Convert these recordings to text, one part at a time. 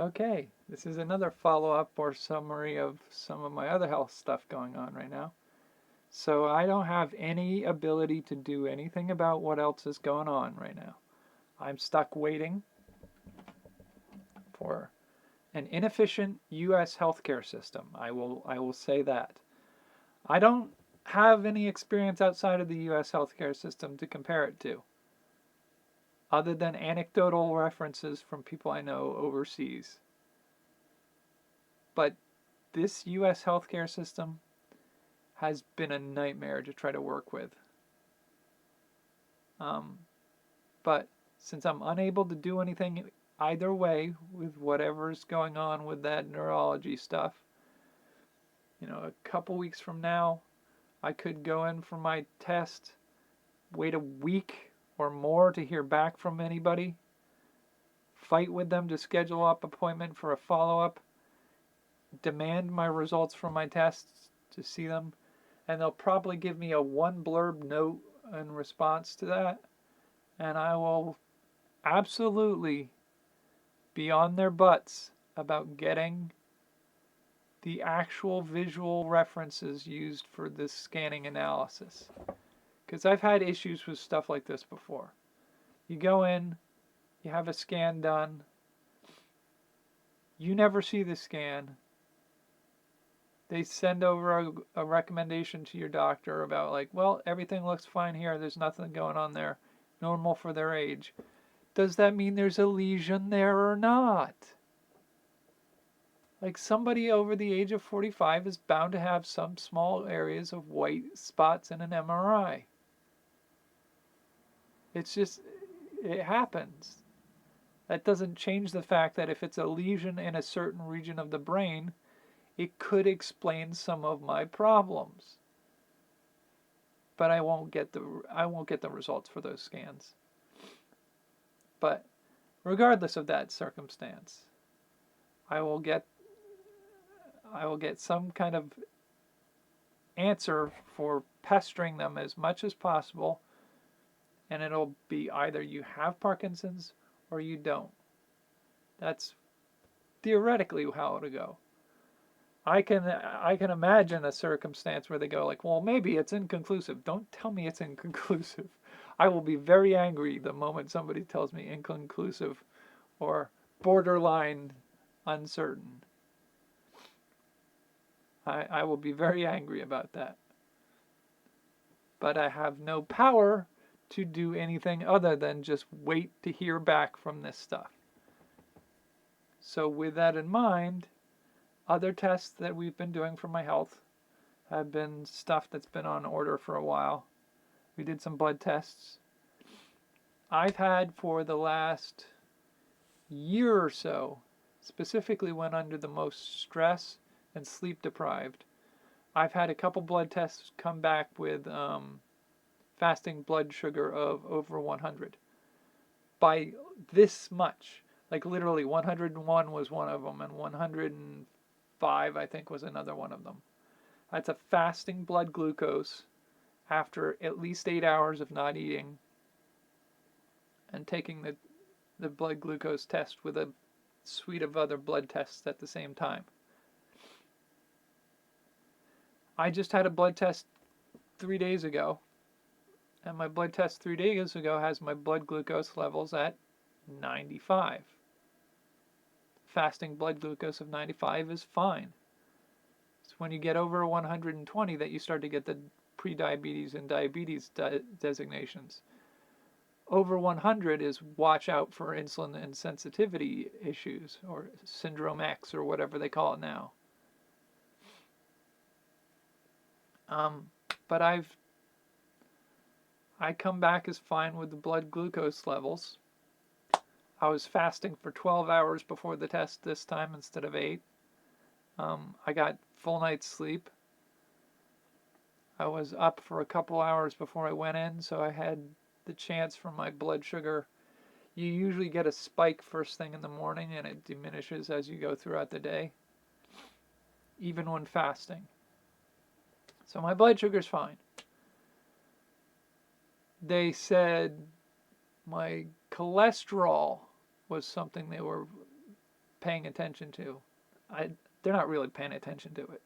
Okay, this is another follow-up or summary of some of my other health stuff going on right now. So I don't have any ability to do anything about what else is going on right now. I'm stuck waiting for an inefficient US healthcare system. I will say that. I don't have any experience outside of the US healthcare system to compare it to, other than anecdotal references from people I know overseas. But this US healthcare system has been a nightmare to try to work with. Um, but since I'm unable to do anything either way with whatever's going on with that neurology stuff, a couple weeks from now, I could go in for my test, wait a week or more to hear back from anybody, fight with them to schedule up appointment for a follow-up, demand my results from my tests to see them, and they'll probably give me a one blurb note in response to that, and I will absolutely be on their butts about getting the actual visual references used for this scanning analysis. Because I've had issues with stuff like this before. You go in, you have a scan done, you never see the scan. They send over a recommendation to your doctor about, like, well, everything looks fine here, there's nothing going on there, normal for their age. Does that mean there's a lesion there or not? Like, somebody over the age of 45 is bound to have some small areas of white spots in an MRI. It's just, it happens. That doesn't change the fact that if it's a lesion in a certain region of the brain, it could explain some of my problems. But I won't get the results for those scans. But regardless of that circumstance, I will get some kind of answer for pestering them as much as possible, and it'll be either you have Parkinson's or you don't. That's theoretically how it'll go. I can imagine a circumstance where they go like, well, maybe it's inconclusive. Don't tell me it's inconclusive. I will be very angry the moment somebody tells me inconclusive or borderline uncertain. I will be very angry about that. But I have no power to do anything other than just wait to hear back from this stuff. So with that in mind, other tests that we've been doing for my health have been stuff that's been on order for a while. We did some blood tests. I've had for the last year or so, specifically when under the most stress and sleep deprived, I've had a couple blood tests come back with fasting blood sugar of over 100 by this much. Like literally 101 was one of them, and 105 I think was another one of them. That's a fasting blood glucose after at least 8 hours of not eating and taking the blood glucose test with a suite of other blood tests at the same time. I just had a blood test 3 days ago, and my blood test 3 days ago has my blood glucose levels at 95. Fasting blood glucose of 95 is fine. It's when you get over 120 that you start to get the prediabetes and diabetes designations. Over 100 is watch out for insulin insensitivity issues, or syndrome X, or whatever they call it now. But I come back as fine with the blood glucose levels. I was fasting for 12 hours before the test this time instead of 8. I got full night's sleep. I was up for a couple hours before I went in, so I had the chance for my blood sugar. You usually get a spike first thing in the morning, and it diminishes as you go throughout the day, even when fasting. So my blood sugar's fine. They said my cholesterol was something they were paying attention to. They're not really paying attention to it.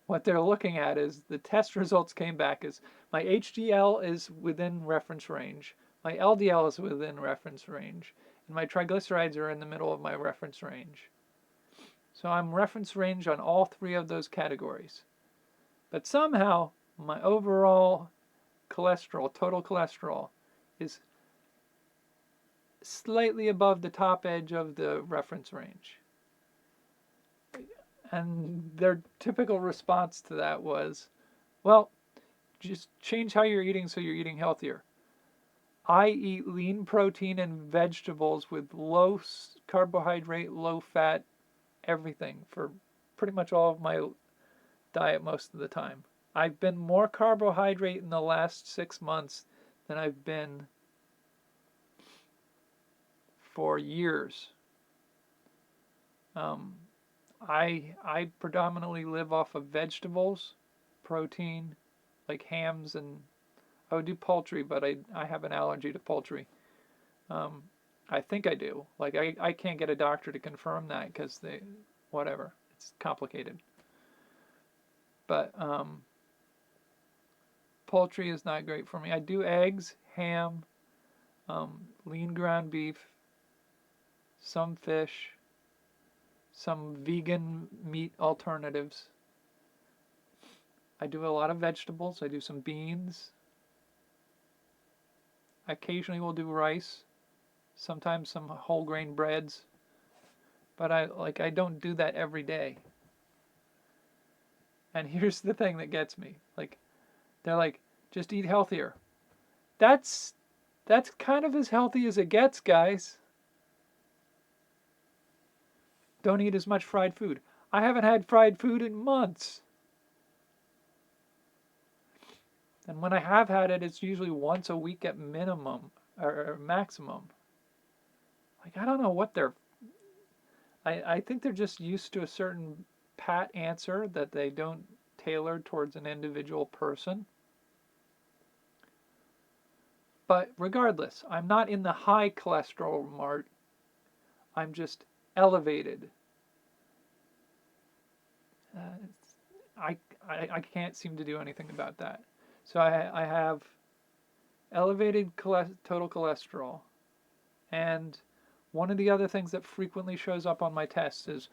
What they're looking at is the test results came back as my HDL is within reference range, my LDL is within reference range, and my triglycerides are in the middle of my reference range. So I'm reference range on all three of those categories. But somehow my overall cholesterol, total cholesterol, is slightly above the top edge of the reference range. And their typical response to that was, well, just change how you're eating so you're eating healthier. I eat lean protein and vegetables with low carbohydrate, low fat, everything for pretty much all of my diet most of the time. I've been more carbohydrate in the last 6 months than I've been for years. I predominantly live off of vegetables, protein, like hams, and I would do poultry, but I have an allergy to poultry. I think I do. Like I can't get a doctor to confirm that because whatever, it's complicated. But poultry is not great for me. I do eggs, ham, lean ground beef, some fish, some vegan meat alternatives. I do a lot of vegetables. I do some beans. I occasionally will do rice, sometimes some whole grain breads, but I don't do that every day. And here's the thing that gets me. They're like, just eat healthier. That's kind of as healthy as it gets, guys. Don't eat as much fried food. I haven't had fried food in months. And when I have had it, it's usually once a week at minimum or maximum. I don't know what I think they're just used to a certain pat answer that they don't tailor towards an individual person. But regardless, I'm not in the high cholesterol mark. I'm just elevated. I can't seem to do anything about that. So I have elevated total cholesterol. And one of the other things that frequently shows up on my tests is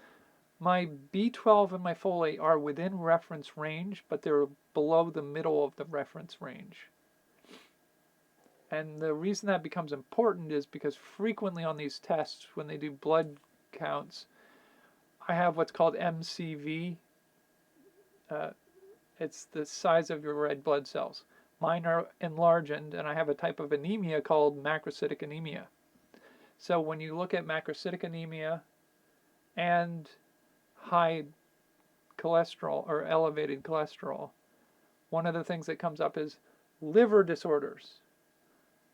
my B12 and my folate are within reference range, but they're below the middle of the reference range. And the reason that becomes important is because frequently on these tests, when they do blood counts, I have what's called MCV. It's the size of your red blood cells. Mine are enlarged, and I have a type of anemia called macrocytic anemia. So when you look at macrocytic anemia and high cholesterol or elevated cholesterol, one of the things that comes up is liver disorders.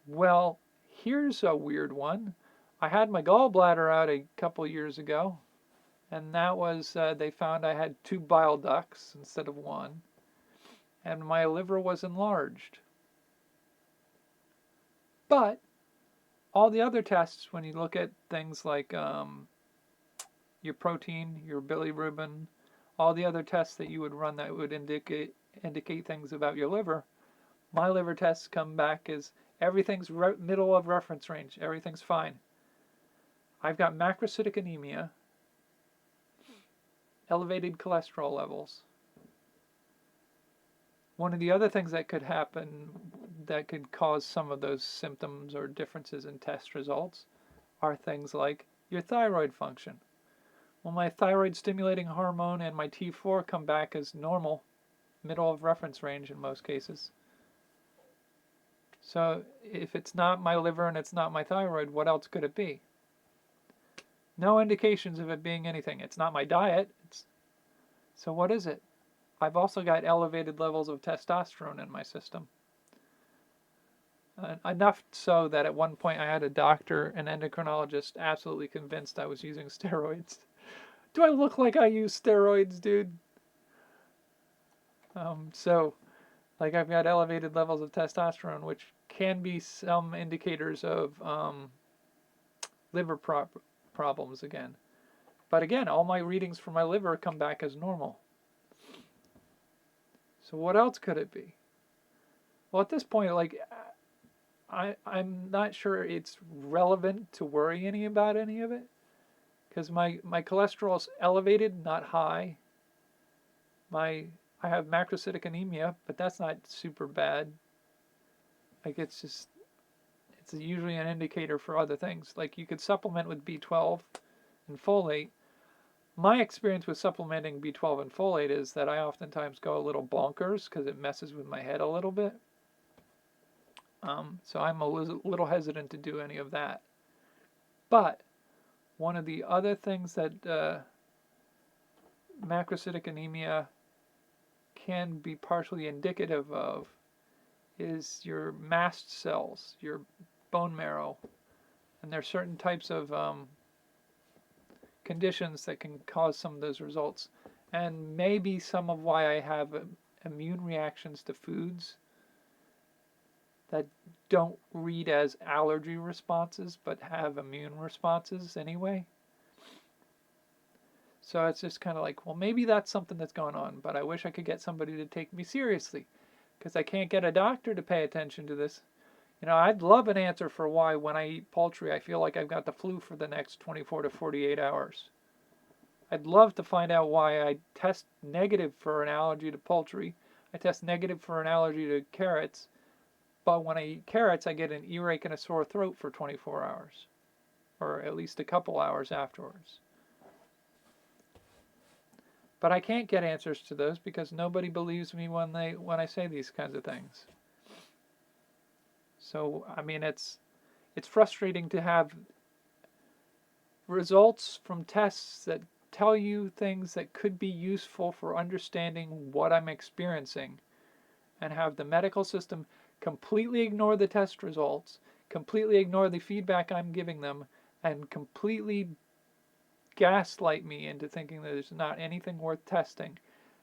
Well, here's a weird one. I had my gallbladder out a couple years ago, and that was, they found I had 2 bile ducts instead of 1, and my liver was enlarged. But all the other tests, when you look at things like your protein, your bilirubin, all the other tests that you would run that would indicate things about your liver, my liver tests come back as everything's middle of reference range. Everything's fine. I've got macrocytic anemia, elevated cholesterol levels. One of the other things that could happen that could cause some of those symptoms or differences in test results are things like your thyroid function. Well, my thyroid stimulating hormone and my T4 come back as normal, middle of reference range in most cases. So if it's not my liver and it's not my thyroid, what else could it be? No indications of it being anything. It's not my diet. So what is it? I've also got elevated levels of testosterone in my system. Enough so that at one point I had a doctor, an endocrinologist, absolutely convinced I was using steroids. Do I look like I use steroids, dude? I've got elevated levels of testosterone, which can be some indicators of liver problems again. But again, all my readings for my liver come back as normal. So what else could it be? Well, at this point, like, I'm not sure it's relevant to worry about any of it, because my cholesterol's elevated, not high. I have macrocytic anemia, but that's not super bad. Like, it's usually an indicator for other things. Like, you could supplement with B12 and folate. My experience with supplementing B12 and folate is that I oftentimes go a little bonkers because it messes with my head a little bit. So I'm a little hesitant to do any of that. But one of the other things that macrocytic anemia can be partially indicative of is your mast cells, your bone marrow. And there are certain types of conditions that can cause some of those results. And maybe some of why I have immune reactions to foods that don't read as allergy responses but have immune responses anyway. So it's just kind of like, well, maybe that's something that's going on, but I wish I could get somebody to take me seriously because I can't get a doctor to pay attention to this. You know, I'd love an answer for why when I eat poultry, I feel like I've got the flu for the next 24 to 48 hours. I'd love to find out why I test negative for an allergy to poultry. I test negative for an allergy to carrots, but when I eat carrots, I get an earache and a sore throat for 24 hours, or at least a couple hours afterwards. But I can't get answers to those because nobody believes me when I say these kinds of things. So, I mean, it's frustrating to have results from tests that tell you things that could be useful for understanding what I'm experiencing, and have the medical system completely ignore the test results, completely ignore the feedback I'm giving them, and completely gaslight me into thinking that there's not anything worth testing.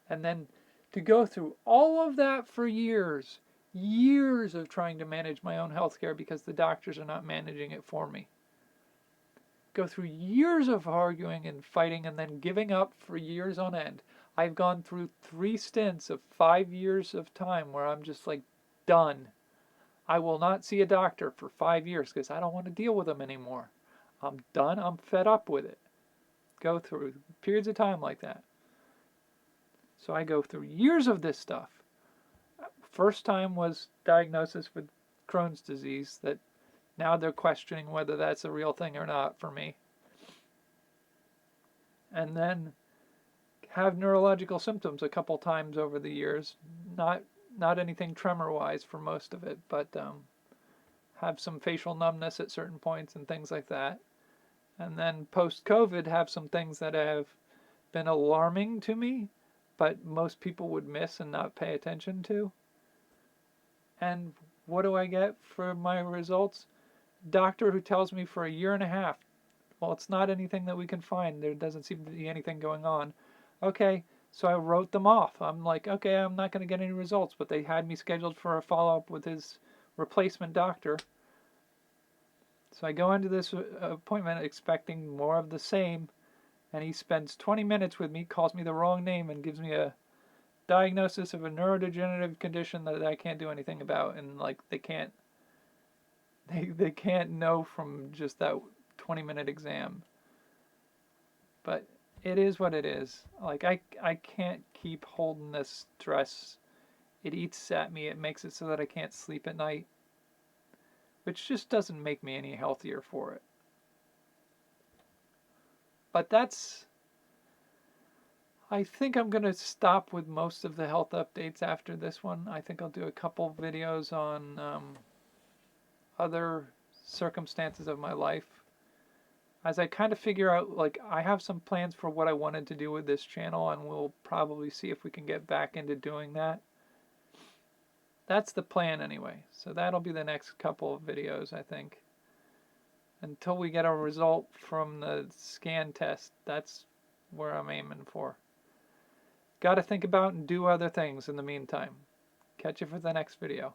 And then to go through all of that for years of trying to manage my own healthcare because the doctors are not managing it for me. Go through years of arguing and fighting and then giving up for years on end. I've gone through 3 stints of 5 years of time where I'm just like, done. I will not see a doctor for 5 years because I don't want to deal with them anymore. I'm done. I'm fed up with it. Go through periods of time like that. So I go through years of this stuff. First time was diagnosis with Crohn's disease that now they're questioning whether that's a real thing or not for me. And then have neurological symptoms a couple times over the years. Not anything tremor-wise for most of it, but have some facial numbness at certain points and things like that. And then post-COVID have some things that have been alarming to me, but most people would miss and not pay attention to. And what do I get for my results? Doctor who tells me for a year and a half, well, it's not anything that we can find. There doesn't seem to be anything going on. Okay, so I wrote them off. I'm like, okay, I'm not going to get any results, but they had me scheduled for a follow-up with his replacement doctor. So I go into this appointment expecting more of the same, and he spends 20 minutes with me, calls me the wrong name, and gives me a diagnosis of a neurodegenerative condition that I can't do anything about, and like they can't know from just that 20-minute exam. But it is what it is. Like I can't keep holding this stress. It eats at me. It makes it so that I can't sleep at night, which just doesn't make me any healthier for it. But I think I'm going to stop with most of the health updates after this one. I think I'll do a couple videos on other circumstances of my life. As I kind of figure out, like, I have some plans for what I wanted to do with this channel, and we'll probably see if we can get back into doing that. That's the plan anyway. So that'll be the next couple of videos, I think. Until we get a result from the scan test, that's where I'm aiming for. Got to think about and do other things in the meantime. Catch you for the next video.